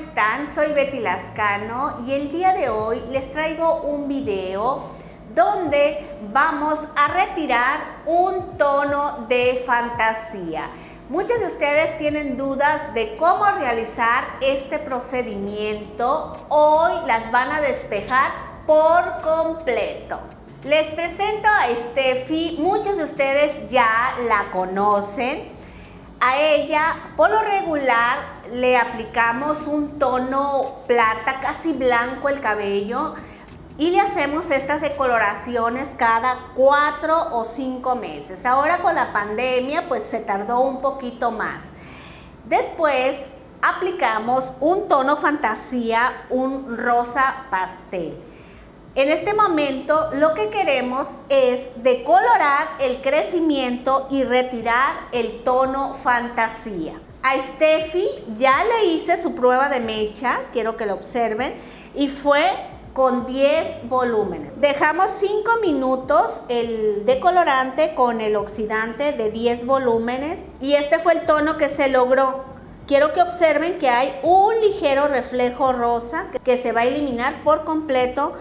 están? Soy Betty Lascano y el día de hoy les traigo un video donde vamos a retirar un tono de fantasía. Muchos de ustedes tienen dudas de cómo realizar este procedimiento. Hoy las van a despejar por completo. Les presento a Steffi. Muchos de ustedes ya la conocen. A ella, por lo regular, le aplicamos un tono plata, casi blanco el cabello, y le hacemos estas decoloraciones cada 4 o 5 meses. Ahora con la pandemia, pues se tardó un poquito más. Después aplicamos un tono fantasía, un rosa pastel. En este momento lo que queremos es decolorar el crecimiento y retirar el tono fantasía. A Steffi ya le hice su prueba de mecha, quiero que lo observen, y fue con 10 volúmenes. Dejamos 5 minutos el decolorante con el oxidante de 10 volúmenes y este fue el tono que se logró. Quiero que observen que hay un ligero reflejo rosa que se va a eliminar por completo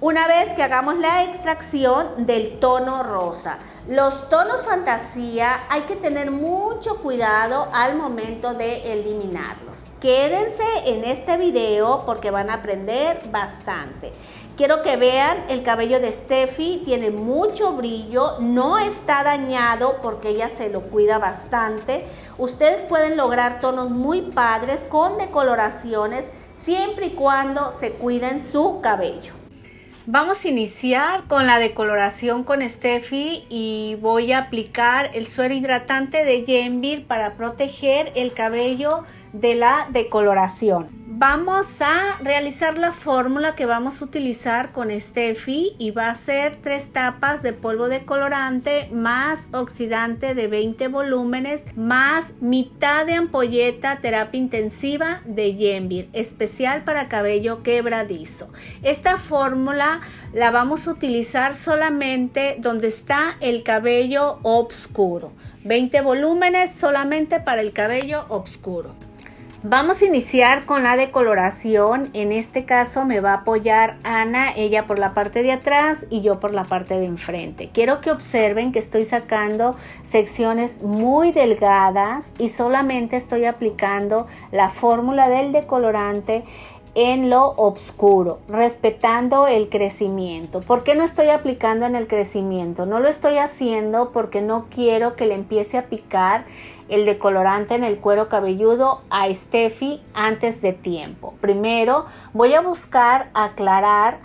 una vez que hagamos la extracción del tono rosa. Los tonos fantasía hay que tener mucho cuidado al momento de eliminarlos. Quédense en este video porque van a aprender bastante. Quiero que vean el cabello de Steffi, tiene mucho brillo, no está dañado porque ella se lo cuida bastante. Ustedes pueden lograr tonos muy padres con decoloraciones siempre y cuando se cuiden su cabello. Vamos a iniciar con la decoloración con Steffi y voy a aplicar el suero hidratante de Yenvir para proteger el cabello de la decoloración. Vamos a realizar la fórmula que vamos a utilizar con Steffi y va a ser 3 tapas de polvo de colorante más oxidante de 20 volúmenes más mitad de ampolleta terapia intensiva de Yenvir, especial para cabello quebradizo. Esta fórmula la vamos a utilizar solamente donde está el cabello oscuro. 20 volúmenes solamente para el cabello oscuro. Vamos a iniciar con la decoloración. En este caso me va a apoyar Ana, ella por la parte de atrás y yo por la parte de enfrente. Quiero que observen que estoy sacando secciones muy delgadas y solamente estoy aplicando la fórmula del decolorante en lo oscuro, respetando el crecimiento. ¿Por qué no estoy aplicando en el crecimiento? No lo estoy haciendo porque no quiero que le empiece a picar el decolorante en el cuero cabelludo a Steffi antes de tiempo. Primero voy a buscar aclarar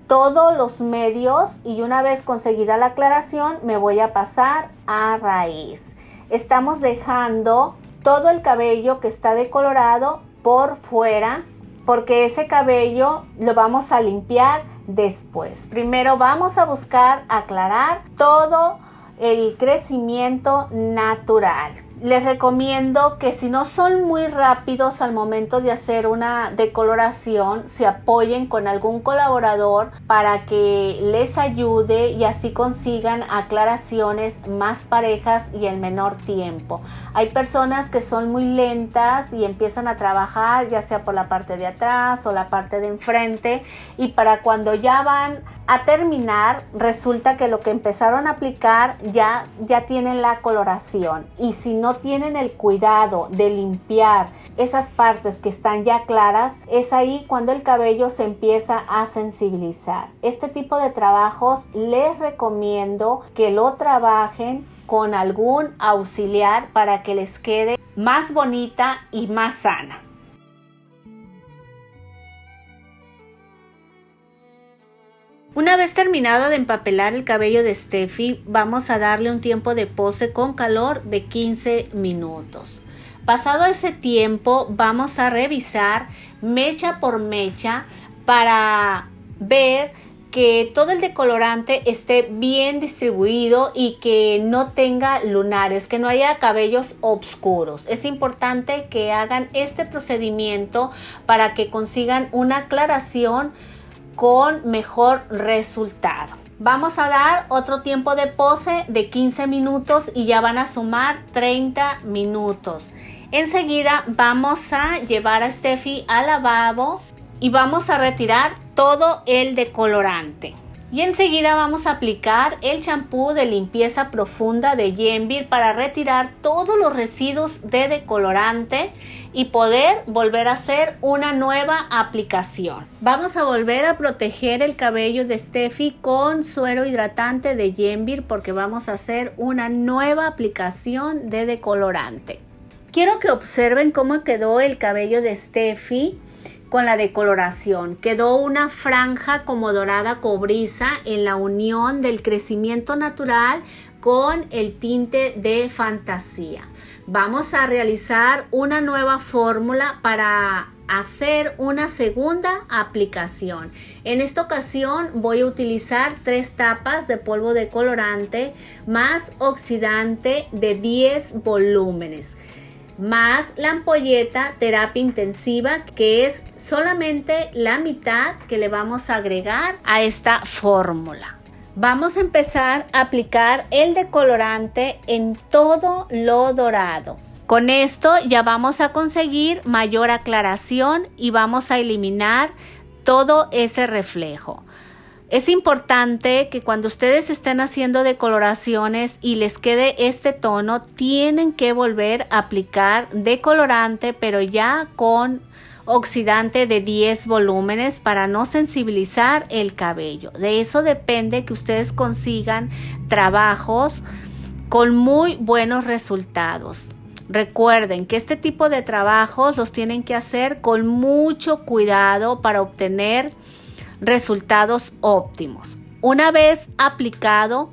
todos los medios y una vez conseguida la aclaración me voy a pasar a raíz. Estamos dejando todo el cabello que está decolorado por fuera porque ese cabello lo vamos a limpiar después. Primero vamos a buscar aclarar todo el crecimiento natural. Les recomiendo que si no son muy rápidos al momento de hacer una decoloración, se apoyen con algún colaborador para que les ayude y así consigan aclaraciones más parejas y en menor tiempo. Hay personas que son muy lentas y empiezan a trabajar ya sea por la parte de atrás o la parte de enfrente y para cuando ya van a terminar resulta que lo que empezaron a aplicar ya tienen la coloración y si no tienen el cuidado de limpiar esas partes que están ya claras, es ahí cuando el cabello se empieza a sensibilizar. Este tipo de trabajos les recomiendo que lo trabajen con algún auxiliar para que les quede más bonita y más sana. Una vez terminado de empapelar el cabello de Steffi, vamos a darle un tiempo de pose con calor de 15 minutos. Pasado ese tiempo, vamos a revisar mecha por mecha para ver que todo el decolorante esté bien distribuido y que no tenga lunares, que no haya cabellos oscuros. Es importante que hagan este procedimiento para que consigan una aclaración con mejor resultado. Vamos a dar otro tiempo de pose de 15 minutos y ya van a sumar 30 minutos. Enseguida vamos a llevar a Steffi al lavabo y vamos a retirar todo el decolorante. Y enseguida vamos a aplicar el champú de limpieza profunda de Yenvir para retirar todos los residuos de decolorante y poder volver a hacer una nueva aplicación. Vamos a volver a proteger el cabello de Steffi con suero hidratante de Yenvir porque vamos a hacer una nueva aplicación de decolorante. Quiero que observen cómo quedó el cabello de Steffi con la decoloración. Quedó una franja como dorada cobriza en la unión del crecimiento natural con el tinte de fantasía. Vamos a realizar una nueva fórmula para hacer una segunda aplicación. En esta ocasión voy a utilizar 3 tapas de polvo de colorante más oxidante de 10 volúmenes, más la ampolleta terapia intensiva, que es solamente la mitad que le vamos a agregar a esta fórmula. Vamos a empezar a aplicar el decolorante en todo lo dorado. Con esto ya vamos a conseguir mayor aclaración y vamos a eliminar todo ese reflejo. Es importante que cuando ustedes estén haciendo decoloraciones y les quede este tono, tienen que volver a aplicar decolorante, pero ya con oxidante de 10 volúmenes para no sensibilizar el cabello. De eso depende que ustedes consigan trabajos con muy buenos resultados. Recuerden que este tipo de trabajos los tienen que hacer con mucho cuidado para obtener resultados óptimos. Una vez aplicado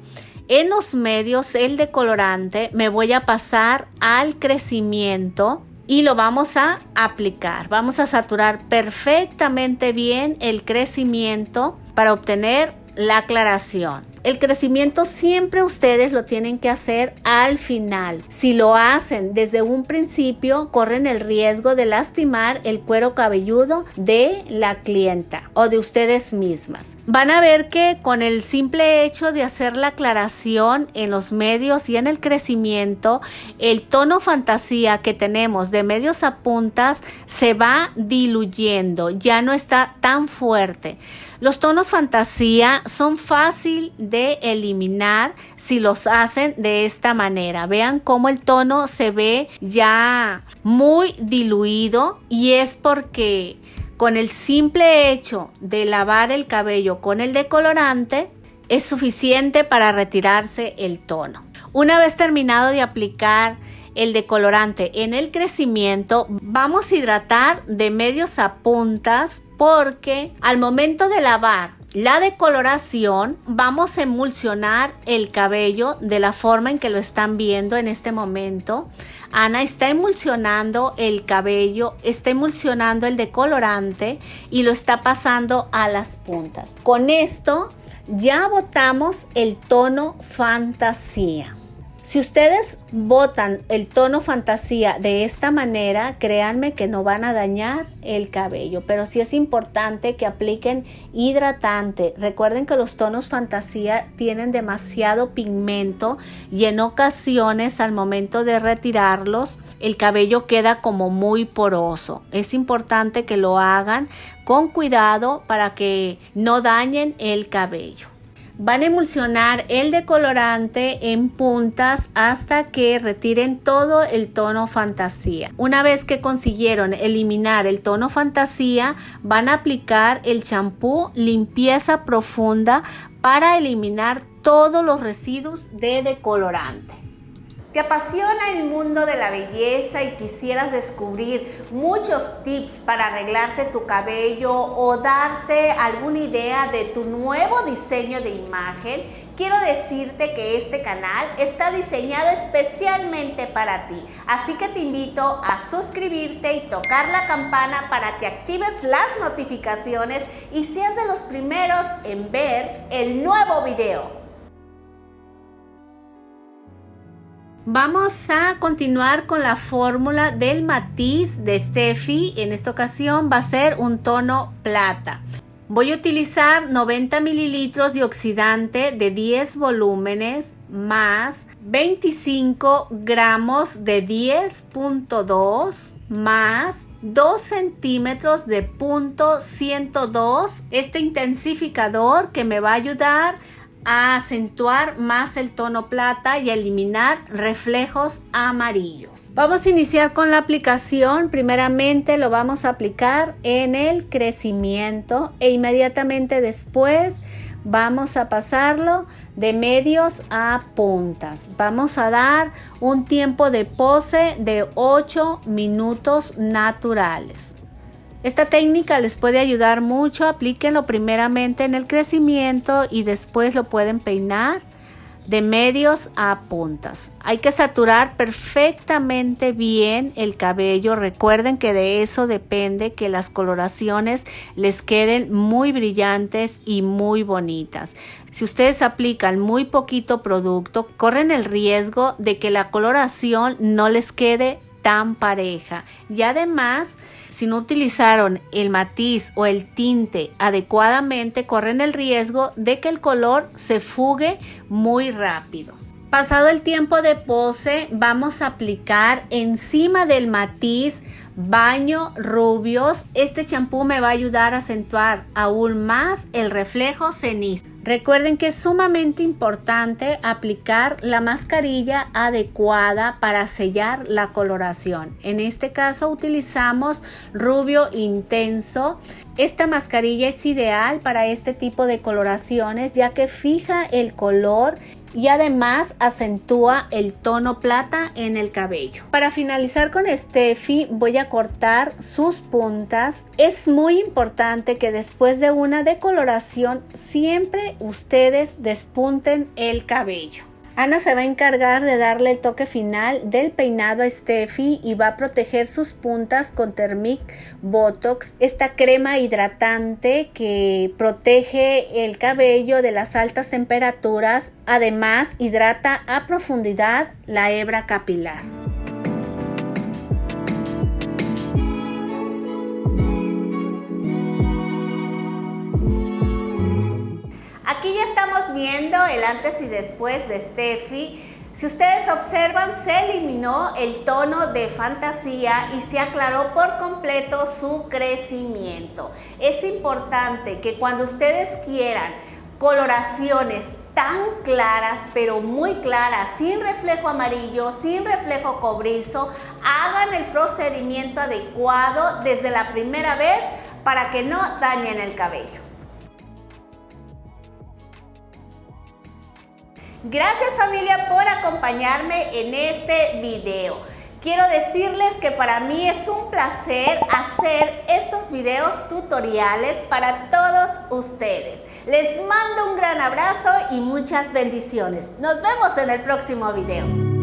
en los medios el decolorante, me voy a pasar al crecimiento y lo vamos a aplicar. Vamos a saturar perfectamente bien el crecimiento para obtener la aclaración. El crecimiento siempre ustedes lo tienen que hacer al final. Si lo hacen desde un principio, corren el riesgo de lastimar el cuero cabelludo de la clienta o de ustedes mismas. Van a ver que con el simple hecho de hacer la aclaración en los medios y en el crecimiento, el tono fantasía que tenemos de medios a puntas se va diluyendo, ya no está tan fuerte. Los tonos fantasía son fácil de eliminar si los hacen de esta manera. Vean cómo el tono se ve ya muy diluido y es porque con el simple hecho de lavar el cabello con el decolorante es suficiente para retirarse el tono. Una vez terminado de aplicar el decolorante en el crecimiento, vamos a hidratar de medios a puntas porque al momento de lavar la decoloración vamos a emulsionar el cabello de la forma en que lo están viendo en este momento. Ana está emulsionando el cabello, está emulsionando el decolorante y lo está pasando a las puntas. Con esto ya botamos el tono fantasía. Si ustedes botan el tono fantasía de esta manera, créanme que no van a dañar el cabello, pero sí es importante que apliquen hidratante. Recuerden que los tonos fantasía tienen demasiado pigmento y en ocasiones al momento de retirarlos, el cabello queda como muy poroso. Es importante que lo hagan con cuidado para que no dañen el cabello. Van a emulsionar el decolorante en puntas hasta que retiren todo el tono fantasía. Una vez que consiguieron eliminar el tono fantasía, van a aplicar el champú limpieza profunda para eliminar todos los residuos de decolorante. ¿Te apasiona el mundo de la belleza y quisieras descubrir muchos tips para arreglarte tu cabello o darte alguna idea de tu nuevo diseño de imagen? Quiero decirte que este canal está diseñado especialmente para ti, así que te invito a suscribirte y tocar la campana para que actives las notificaciones y seas de los primeros en ver el nuevo video. Vamos a continuar con la fórmula del matiz de Steffi. En esta ocasión va a ser un tono plata. Voy a utilizar 90 mililitros de oxidante de 10 volúmenes más 25 gramos de 10.2 más 2 centímetros de punto 102. Este intensificador que me va a ayudar a acentuar más el tono plata y a eliminar reflejos amarillos. Vamos a iniciar con la aplicación. Primeramente lo vamos a aplicar en el crecimiento e inmediatamente después vamos a pasarlo de medios a puntas. Vamos a dar un tiempo de pose de 8 minutos naturales. Esta técnica les puede ayudar mucho. Aplíquenlo primeramente en el crecimiento y después lo pueden peinar de medios a puntas. Hay que saturar perfectamente bien el cabello. Recuerden que de eso depende que las coloraciones les queden muy brillantes y muy bonitas. Si ustedes aplican muy poquito producto, corren el riesgo de que la coloración no les quede tan pareja. Y además, si no utilizaron el matiz o el tinte adecuadamente, corren el riesgo de que el color se fugue muy rápido. Pasado el tiempo de pose, vamos a aplicar encima del matiz baño rubios. Este champú me va a ayudar a acentuar aún más el reflejo cenizo. Recuerden que es sumamente importante aplicar la mascarilla adecuada para sellar la coloración. En este caso utilizamos rubio intenso. Esta mascarilla es ideal para este tipo de coloraciones ya que fija el color y además acentúa el tono plata en el cabello. Para finalizar con Steffi voy a cortar sus puntas. Es muy importante que después de una decoloración siempre ustedes despunten el cabello. Ana se va a encargar de darle el toque final del peinado a Steffi y va a proteger sus puntas con Thermic Botox, esta crema hidratante que protege el cabello de las altas temperaturas. Además, hidrata a profundidad la hebra capilar. Aquí ya estamos viendo el antes y después de Steffi. Si ustedes observan, se eliminó el tono de fantasía y se aclaró por completo su crecimiento. Es importante que cuando ustedes quieran coloraciones tan claras, pero muy claras, sin reflejo amarillo, sin reflejo cobrizo, hagan el procedimiento adecuado desde la primera vez para que no dañen el cabello. Gracias familia por acompañarme en este video. Quiero decirles que para mí es un placer hacer estos videos tutoriales para todos ustedes. Les mando un gran abrazo y muchas bendiciones. Nos vemos en el próximo video.